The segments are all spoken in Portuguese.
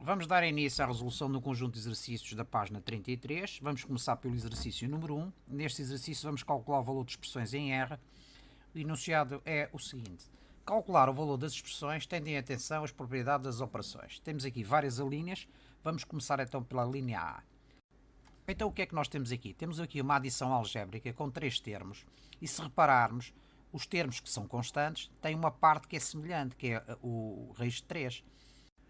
Vamos dar início à resolução do conjunto de exercícios da página 33. Vamos começar pelo exercício número 1. Neste exercício vamos calcular o valor de expressões em R. O enunciado é o seguinte. Calcular o valor das expressões tendo em atenção as propriedades das operações. Temos aqui várias alíneas. Vamos começar então pela linha A. Então o que é que nós temos aqui? Temos aqui uma adição algébrica com três termos. E se repararmos, os termos que são constantes têm uma parte que é semelhante, que é o raiz de 3.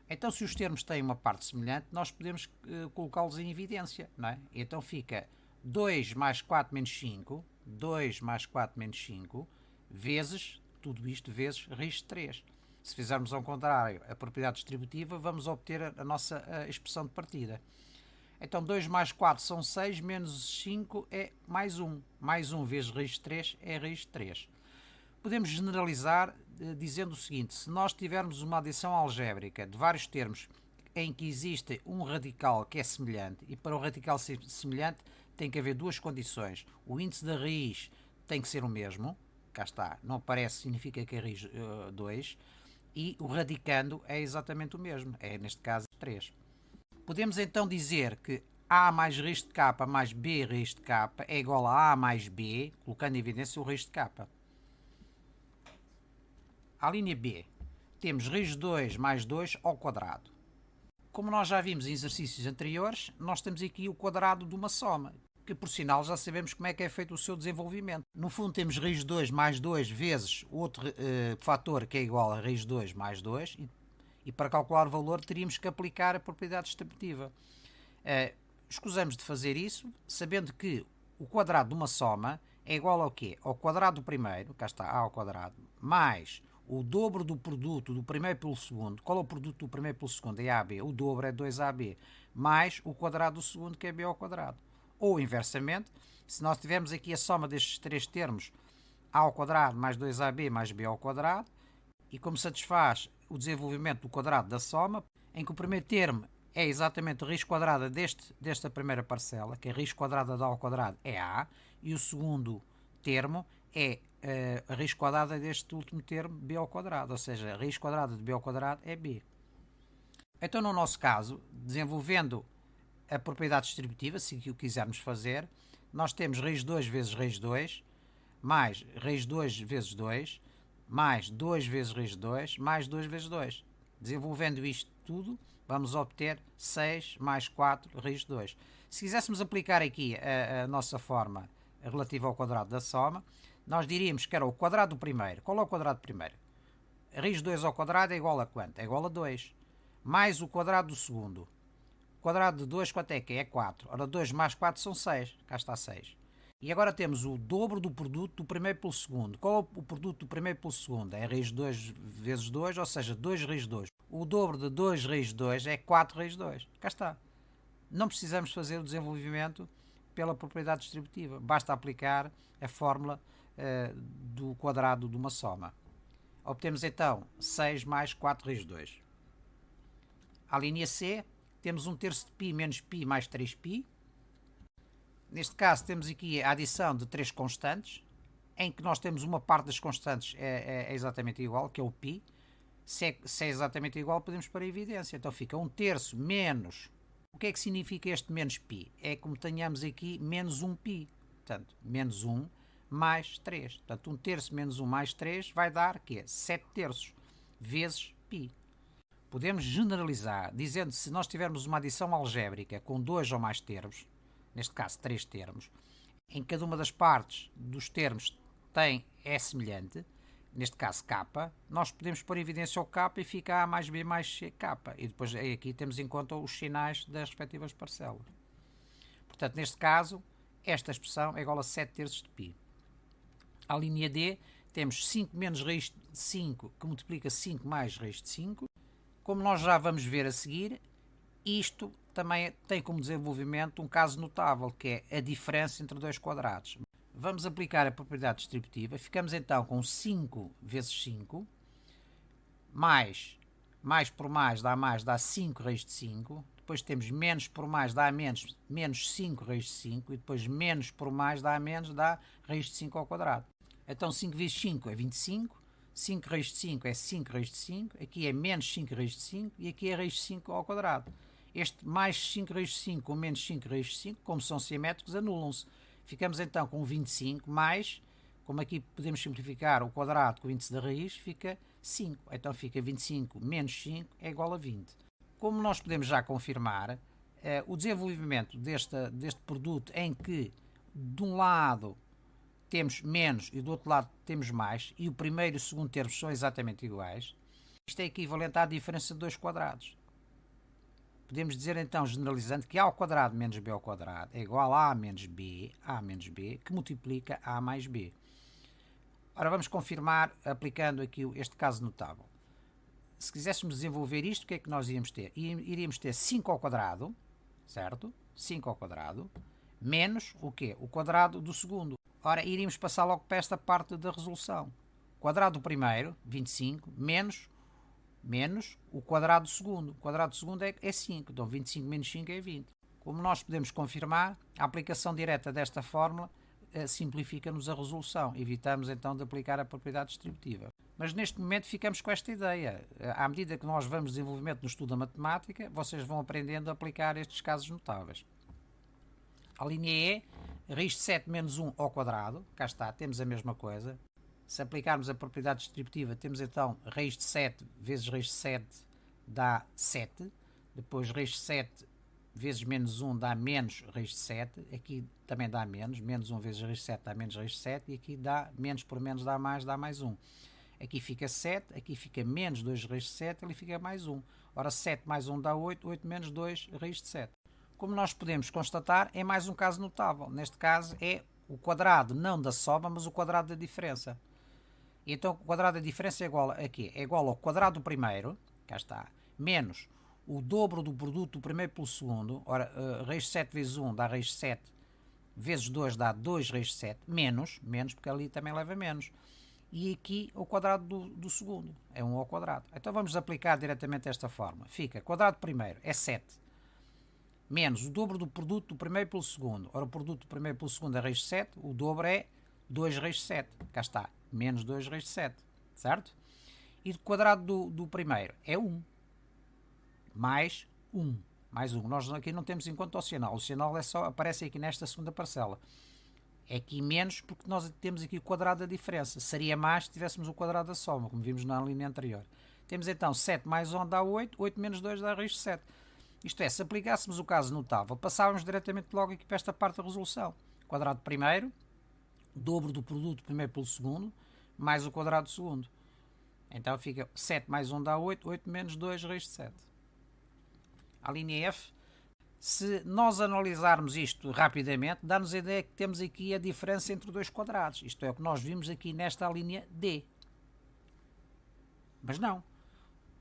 Então, se os termos têm uma parte semelhante, nós podemos colocá-los em evidência, não é? Então fica 2 mais 4 menos 5, 2 mais 4 menos 5, vezes, tudo isto vezes raiz de 3. Se fizermos ao contrário a propriedade distributiva, vamos obter a nossa expressão de partida. Então 2 mais 4 são 6, menos 5 é mais 1. Mais 1 vezes raiz de 3 é raiz de 3. Podemos generalizar dizendo o seguinte: se nós tivermos uma adição algébrica de vários termos em que existe um radical que é semelhante, e para o radical ser semelhante tem que haver duas condições. O índice da raiz tem que ser o mesmo, cá está, não aparece, significa que é raiz 2, e o radicando é exatamente o mesmo, é neste caso 3. Podemos então dizer que A mais raiz de K mais B raiz de K é igual a A mais B, colocando em evidência o raiz de K. À linha B, temos raiz de 2 mais 2 ao quadrado. Como nós já vimos em exercícios anteriores, nós temos aqui o quadrado de uma soma, que por sinal já sabemos como é que é feito o seu desenvolvimento. No fundo temos raiz de 2 mais 2 vezes outro fator que é igual a raiz de 2 mais 2, e para calcular o valor teríamos que aplicar a propriedade distributiva. Escusamos de fazer isso, sabendo que o quadrado de uma soma é igual ao quê? Ao quadrado do primeiro, cá está A ao quadrado, mais o dobro do produto do primeiro pelo segundo. Qual é o produto do primeiro pelo segundo? É AB. O dobro é 2AB. Mais o quadrado do segundo, que é B ao quadrado. Ou, inversamente, se nós tivermos aqui a soma destes três termos, A ao quadrado mais 2AB mais B ao quadrado, e como satisfaz o desenvolvimento do quadrado da soma, em que o primeiro termo é exatamente a raiz quadrada desta primeira parcela, que é a raiz quadrada de A ao quadrado é A, e o segundo termo é a raiz quadrada deste último termo, B ao quadrado, ou seja, a raiz quadrada de B ao quadrado é B. Então, no nosso caso, desenvolvendo a propriedade distributiva, se o quisermos fazer, nós temos raiz de 2 vezes raiz de 2, mais raiz de 2 vezes 2, mais 2 vezes raiz de 2, mais 2 vezes 2. Desenvolvendo isto tudo, vamos obter 6 mais 4 raiz de 2. Se quiséssemos aplicar aqui a nossa forma relativa ao quadrado da soma, nós diríamos que era o quadrado do primeiro. Qual é o quadrado do primeiro? A raiz de 2 ao quadrado é igual a quanto? É igual a 2. Mais o quadrado do segundo. O quadrado de 2 quanto é que é? É 4. Ora, 2 mais 4 são 6. Cá está 6. E agora temos o dobro do produto do primeiro pelo segundo. Qual é o produto do primeiro pelo segundo? É a raiz de 2 vezes 2, ou seja, 2 raiz de 2. O dobro de 2 raiz de 2 é 4 raiz de 2. Cá está. Não precisamos fazer o desenvolvimento pela propriedade distributiva. Basta aplicar a fórmula do quadrado de uma soma. Obtemos então 6 mais 4 raiz de 2. À linha C, temos 1/3 de π menos π mais 3π. Neste caso, temos aqui a adição de três constantes, em que nós temos uma parte das constantes é exatamente igual, que é o π. Se é exatamente igual, podemos pôr a evidência. Então fica 1/3 menos. O que é que significa este menos π? É como tenhamos aqui menos 1π. Portanto, menos 1 mais 3. Portanto, 1/3 menos 1 mais 3 vai dar que é 7/3 vezes π. Podemos generalizar dizendo que se nós tivermos uma adição algébrica com 2 ou mais termos, neste caso 3 termos, em cada uma das partes dos termos é semelhante, neste caso K, nós podemos pôr em evidência o K e fica A mais B mais C K. E depois aqui temos em conta os sinais das respectivas parcelas. Portanto, neste caso, esta expressão é igual a 7/3 de π. À linha D, temos 5 menos raiz de 5, que multiplica 5 mais raiz de 5. Como nós já vamos ver a seguir, isto também tem como desenvolvimento um caso notável, que é a diferença entre dois quadrados. Vamos aplicar a propriedade distributiva. Ficamos então com 5 vezes 5, mais por mais dá 5 raiz de 5. Depois temos menos por mais dá menos, menos 5 raiz de 5. E depois menos por mais dá menos, dá raiz de 5 ao quadrado. Então 5 vezes 5 é 25. 5 raiz de 5 é 5 raiz de 5, aqui é menos 5 raiz de 5 e aqui é raiz de 5 ao quadrado. Este mais 5 raiz de 5 ou menos 5 raiz de 5, como são simétricos, anulam-se. Ficamos então com 25 mais, como aqui podemos simplificar o quadrado com o índice da raiz, fica 5. Então fica 25 menos 5 é igual a 20. Como nós podemos já confirmar, o desenvolvimento deste produto em que de um lado temos menos e do outro lado temos mais, e o primeiro e o segundo termos são exatamente iguais, isto é equivalente à diferença de dois quadrados. Podemos dizer então, generalizando, que A ao quadrado menos B ao quadrado é igual a menos B, que multiplica A mais B. Ora, vamos confirmar aplicando aqui este caso notável. Se quiséssemos desenvolver isto, o que é que nós iríamos ter? Iríamos ter 5 ao quadrado, certo? 5 ao quadrado, menos o quê? O quadrado do segundo. Ora, iríamos passar logo para esta parte da resolução. O quadrado do primeiro, 25, menos o quadrado do segundo. O quadrado do segundo é 5, então 25 menos 5 é 20. Como nós podemos confirmar, a aplicação direta desta fórmula simplifica-nos a resolução. Evitamos então de aplicar a propriedade distributiva. Mas neste momento ficamos com esta ideia. À medida que nós vamos desenvolvimento no estudo da matemática, vocês vão aprendendo a aplicar estes casos notáveis. A linha E, raiz de 7 menos 1 ao quadrado, cá está, temos a mesma coisa. Se aplicarmos a propriedade distributiva, temos então raiz de 7 vezes raiz de 7 dá 7. Depois raiz de 7 vezes menos 1 dá menos raiz de 7. Aqui também dá menos. Menos 1 vezes raiz de 7 dá menos raiz de 7. E aqui dá menos por menos dá mais 1. Aqui fica 7. Aqui fica menos 2 raiz de 7. Ali fica mais 1. Ora, 7 mais 1 dá 8. 8 menos 2 raiz de 7. Como nós podemos constatar, é mais um caso notável. Neste caso é o quadrado não da soma, mas o quadrado da diferença. Então o quadrado da diferença é igual a quê? É igual ao quadrado do primeiro, cá está, menos o dobro do produto do primeiro pelo segundo. Ora, raiz de 7 vezes 1 dá raiz de 7, vezes 2 dá 2 raiz de 7, menos, porque ali também leva menos. E aqui o quadrado do segundo, é 1 ao quadrado. Então vamos aplicar diretamente esta forma. Fica, quadrado primeiro é 7, menos o dobro do produto do primeiro pelo segundo. Ora, o produto do primeiro pelo segundo é raiz de 7, o dobro é 2 raiz de 7. Cá está, menos 2 raiz de 7, certo? E o quadrado do primeiro é 1, mais 1. Nós aqui não temos em conta o sinal. O sinal aparece aqui nesta segunda parcela. É aqui menos porque nós temos aqui o quadrado da diferença. Seria mais se tivéssemos o quadrado da soma, como vimos na linha anterior. Temos então 7 mais 1 dá 8, 8 menos 2 dá raiz de 7. Isto é, se aplicássemos o caso notável, passávamos diretamente logo aqui para esta parte da resolução. Quadrado primeiro, dobro do produto primeiro pelo segundo, mais o quadrado do segundo. Então fica 7 mais 1 dá 8, 8 menos 2 raiz de 7. A linha F, se nós analisarmos isto rapidamente, dá-nos a ideia que temos aqui a diferença entre dois quadrados. Isto é o que nós vimos aqui nesta linha D. Mas não,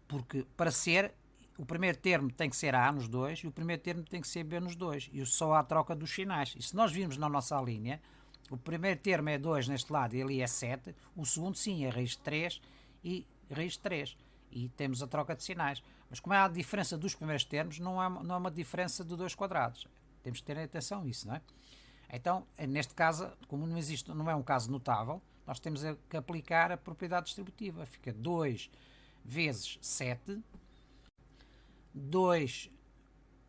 porque para ser, o primeiro termo tem que ser A nos dois e o primeiro termo tem que ser B nos dois. E só há troca dos sinais. E se nós virmos na nossa linha, o primeiro termo é 2 neste lado e ali é 7. O segundo sim é raiz de 3 e raiz de 3. E temos a troca de sinais. Mas como é a diferença dos primeiros termos, não é uma diferença de dois quadrados. Temos que ter atenção a isso, não é? Então, neste caso, como não é um caso notável, nós temos que aplicar a propriedade distributiva. Fica 2 vezes 7, 2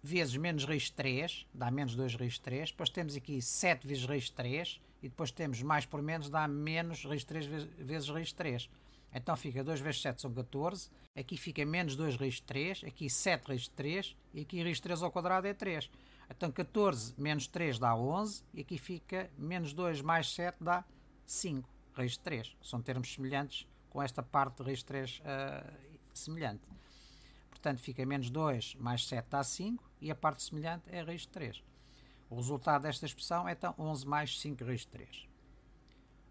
vezes menos raiz de 3, dá menos 2 raiz de 3, depois temos aqui 7 vezes raiz de 3, e depois temos mais por menos, dá menos raiz de 3 vezes raiz de 3. Então fica 2 vezes 7 são 14, aqui fica menos 2 raiz de 3, aqui 7 raiz de 3, e aqui raiz de 3 ao quadrado é 3. Então 14 menos 3 dá 11, e aqui fica menos 2 mais 7 dá 5 raiz de 3. São termos semelhantes com esta parte de raiz de 3 semelhante. Portanto, fica menos 2 mais 7 dá 5 e a parte semelhante é a raiz de 3. O resultado desta expressão é então 11 mais 5 raiz de 3.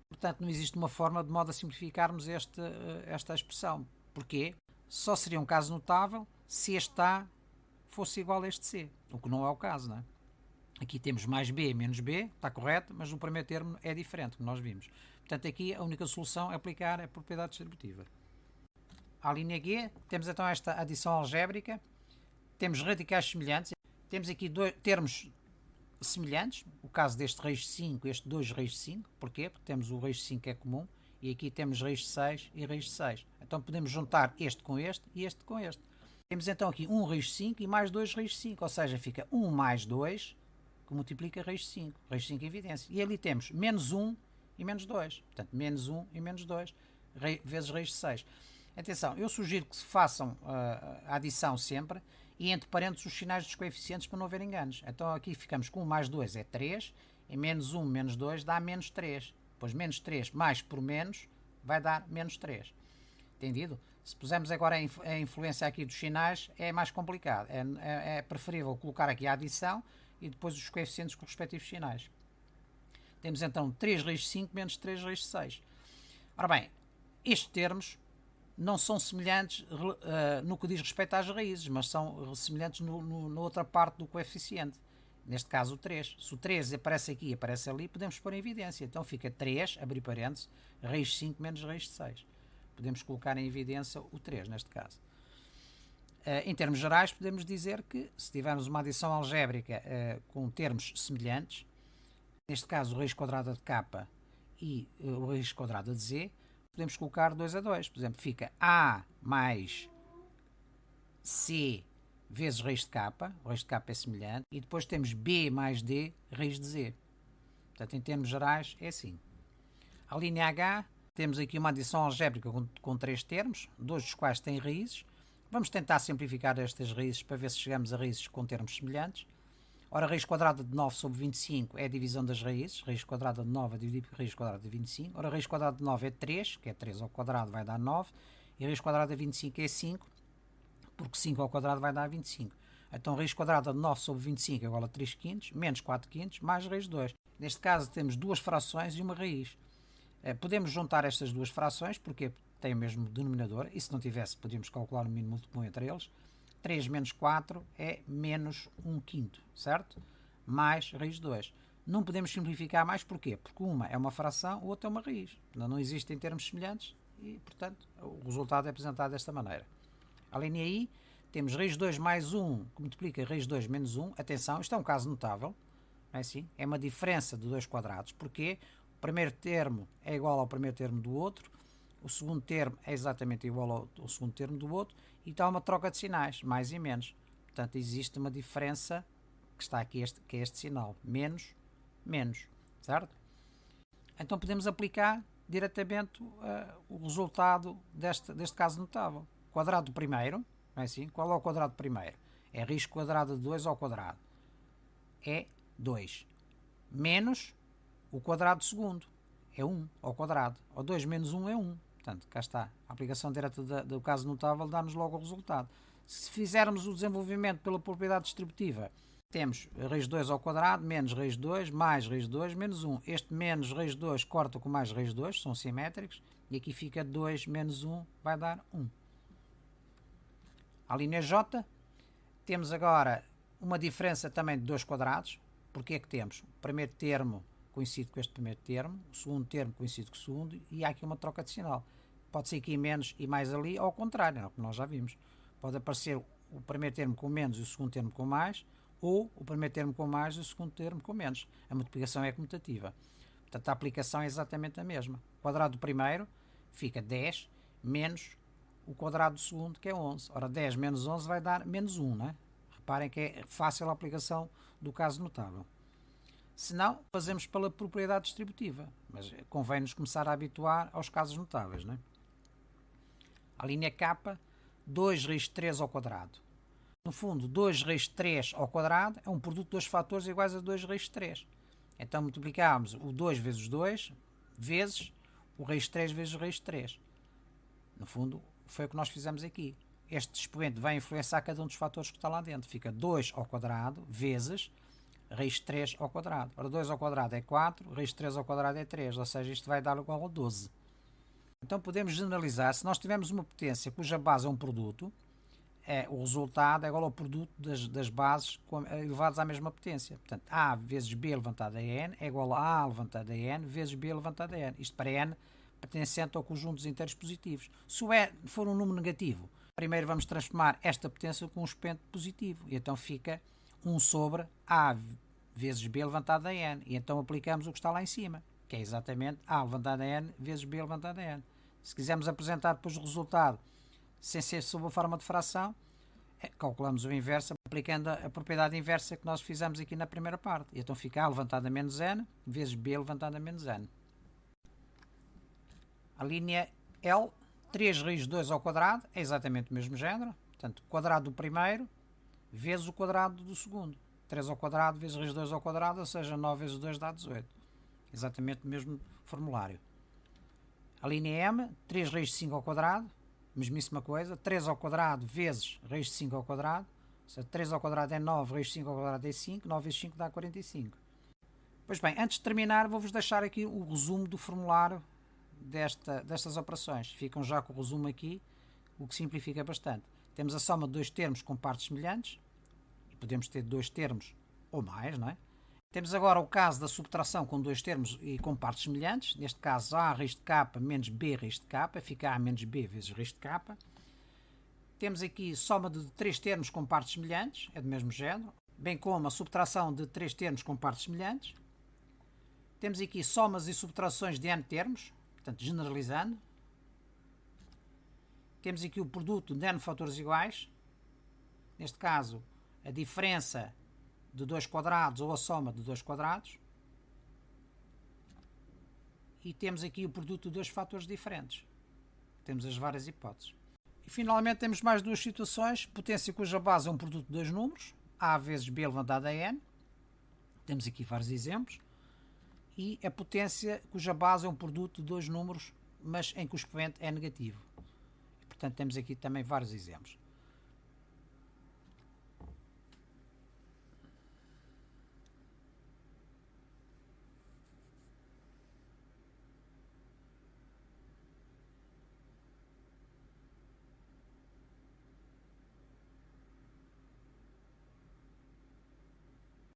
Portanto, não existe uma forma de modo a simplificarmos esta expressão. Porquê? Só seria um caso notável se este A fosse igual a este C, o que não é o caso, não é? Aqui temos mais B menos B, está correto, mas o primeiro termo é diferente, como nós vimos. Portanto, aqui a única solução é aplicar a propriedade distributiva. À linha G, temos então esta adição algébrica, temos radicais semelhantes, temos aqui dois termos semelhantes, o caso deste raiz de 5, este 2 raiz de 5, porquê? Porque temos o raiz de 5 que é comum, E aqui temos raiz de 6 e raiz de 6. Então podemos juntar este com este e este com este. Temos então aqui 1 raiz de 5 e mais 2 raiz de 5, ou seja, fica 1 mais 2 que multiplica raiz de 5. Raiz de 5 em evidência. E ali temos menos 1 e menos 2. Portanto, menos 1 e menos 2 vezes raiz de 6. Atenção, eu sugiro que se façam a adição sempre e entre parênteses os sinais dos coeficientes para não haver enganos. Então aqui ficamos com 1 mais 2 é 3 e menos 1 menos 2 dá menos 3. Depois menos 3 mais por menos vai dar menos 3. Entendido? Se pusermos agora a influência aqui dos sinais é mais complicado. É preferível colocar aqui a adição e depois os coeficientes com os respectivos sinais. Temos então 3 raiz de 5 menos 3 raiz de 6. Ora bem, estes termos não são semelhantes no que diz respeito às raízes, mas são semelhantes na outra parte do coeficiente. Neste caso o 3. Se o 3 aparece aqui e aparece ali, podemos pôr em evidência. Então fica 3, abrir parênteses, raiz de 5 menos raiz de 6. Podemos colocar em evidência o 3 neste caso. Em termos gerais, podemos dizer que se tivermos uma adição algébrica com termos semelhantes, neste caso o raiz quadrada de k e o raiz quadrada de z, podemos colocar 2 a 2. Por exemplo, fica a mais c vezes raiz de k, o raiz de k é semelhante, e depois temos b mais d raiz de z. Portanto, em termos gerais, é assim. A linha H, temos aqui uma adição algébrica com 3 termos, 2 dos quais têm raízes. Vamos tentar simplificar estas raízes para ver se chegamos a raízes com termos semelhantes. Ora, raiz quadrada de 9 sobre 25 é a divisão das raízes. Raiz quadrada de 9 é dividido por raiz quadrada de 25. Ora, raiz quadrada de 9 é 3, que é 3 ao quadrado vai dar 9. E raiz quadrada de 25 é 5, porque 5 ao quadrado vai dar 25. Então, raiz quadrada de 9 sobre 25 é igual a 3 quintos, menos 4 quintos, mais raiz de 2. Neste caso, temos duas frações e uma raiz. Podemos juntar estas duas frações, porque têm o mesmo denominador, e se não tivesse, podíamos calcular o mínimo múltiplo entre eles. 3 menos 4 é menos 1 quinto, certo? Mais raiz de 2. Não podemos simplificar mais, porquê? Porque uma é uma fração, a outra é uma raiz. Não existem termos semelhantes e, portanto, o resultado é apresentado desta maneira. A linha I, temos raiz de 2 mais 1, que multiplica raiz de 2 menos 1. Atenção, isto é um caso notável, não é assim? É uma diferença de 2 quadrados. Porquê? O primeiro termo é igual ao primeiro termo do outro, o segundo termo é exatamente igual ao segundo termo do outro, e está uma troca de sinais, mais e menos. Portanto, existe uma diferença que está aqui, que é este sinal, menos, menos, certo? Então podemos aplicar diretamente o resultado deste caso notável. Quadrado do primeiro, não é assim? Qual é o quadrado do primeiro? É raiz quadrada de 2 ao quadrado. É 2. Menos o quadrado do segundo. É 1 ao quadrado. Ou 2 menos 1 é 1. Portanto, cá está. A aplicação direta do caso notável dá-nos logo o resultado. Se fizermos o desenvolvimento pela propriedade distributiva, temos raiz de 2 ao quadrado, menos raiz de 2, mais raiz de 2, menos 1. Este menos raiz de 2 corta com mais raiz de 2, são simétricos. E aqui fica 2 menos 1, vai dar 1. A linha J, temos agora uma diferença também de 2 quadrados. Porquê é que temos? O primeiro termo coincide com este primeiro termo, o segundo termo coincide com o segundo, e há aqui uma troca de sinal. Pode ser aqui menos e mais ali, ou ao contrário, não, como nós já vimos. Pode aparecer o primeiro termo com menos e o segundo termo com mais, ou o primeiro termo com mais e o segundo termo com menos. A multiplicação é comutativa. Portanto, a aplicação é exatamente a mesma. O quadrado do primeiro fica 10 menos o quadrado do segundo, que é 11. Ora, 10 menos 11 vai dar menos 1, não é? Reparem que é fácil a aplicação do caso notável. Se não, fazemos pela propriedade distributiva, mas convém-nos começar a habituar aos casos notáveis, não é? A linha K, 2 raiz de 3 ao quadrado. No fundo, 2 raiz de 3 ao quadrado é um produto de dois fatores iguais a 2 raiz de 3. Então multiplicamos o 2 vezes 2 vezes o raiz de 3 vezes o raiz de 3. No fundo, foi o que nós fizemos aqui. Este expoente vai influenciar cada um dos fatores que está lá dentro. Fica 2 ao quadrado vezes raiz de 3 ao quadrado. Ora, 2 ao quadrado é 4, raiz de 3 ao quadrado é 3, ou seja, isto vai dar igual a 12. Então podemos generalizar, se nós tivermos uma potência cuja base é um produto, o resultado é igual ao produto das bases elevadas à mesma potência. Portanto, A vezes B elevado a N é igual a A elevado a N vezes B elevado a N. Isto para N pertencente ao conjunto dos inteiros positivos. Se o E for um número negativo, primeiro vamos transformar esta potência com um expoente positivo. E então fica 1 sobre A vezes B elevado a N. E então aplicamos o que está lá em cima, que que é exatamente A levantado a n vezes B levantado a n. Se quisermos apresentar depois o resultado sem ser sob a forma de fração, calculamos o inverso aplicando a propriedade inversa que nós fizemos aqui na primeira parte. E então fica A levantado a menos n vezes B levantado a menos n. A linha L, 3 raiz de 2 ao quadrado, é exatamente o mesmo género. Portanto, o quadrado do primeiro vezes o quadrado do segundo. 3 ao quadrado vezes raiz de 2 ao quadrado, ou seja, 9 vezes 2 dá 18. Exatamente o mesmo formulário. A linha M, 3 raiz de 5 ao quadrado, mesmíssima coisa. 3 ao quadrado vezes raiz de 5 ao quadrado. Ou seja, 3 ao quadrado é 9, raiz de 5 ao quadrado é 5. 9 vezes 5 dá 45. Pois bem, antes de terminar, vou-vos deixar aqui o resumo do formulário destas operações. Ficam já com o resumo aqui, o que simplifica bastante. Temos a soma de dois termos com partes semelhantes, e podemos ter dois termos ou mais, não é? Temos agora o caso da subtração com dois termos e com partes semelhantes, neste caso A raiz de k menos B raiz de k, fica A menos B vezes raiz de k. Temos aqui soma de três termos com partes semelhantes, é do mesmo género, bem como a subtração de três termos com partes semelhantes. Temos aqui somas e subtrações de n termos, portanto, generalizando. Temos aqui o produto de n fatores iguais. Neste caso, a diferença de dois quadrados ou a soma de dois quadrados. E temos aqui o produto de dois fatores diferentes. Temos as várias hipóteses. E finalmente temos mais duas situações. Potência cuja base é um produto de dois números. A vezes B elevado a n. Temos aqui vários exemplos. E a potência cuja base é um produto de dois números, mas em que o expoente é negativo. E, portanto, temos aqui também vários exemplos.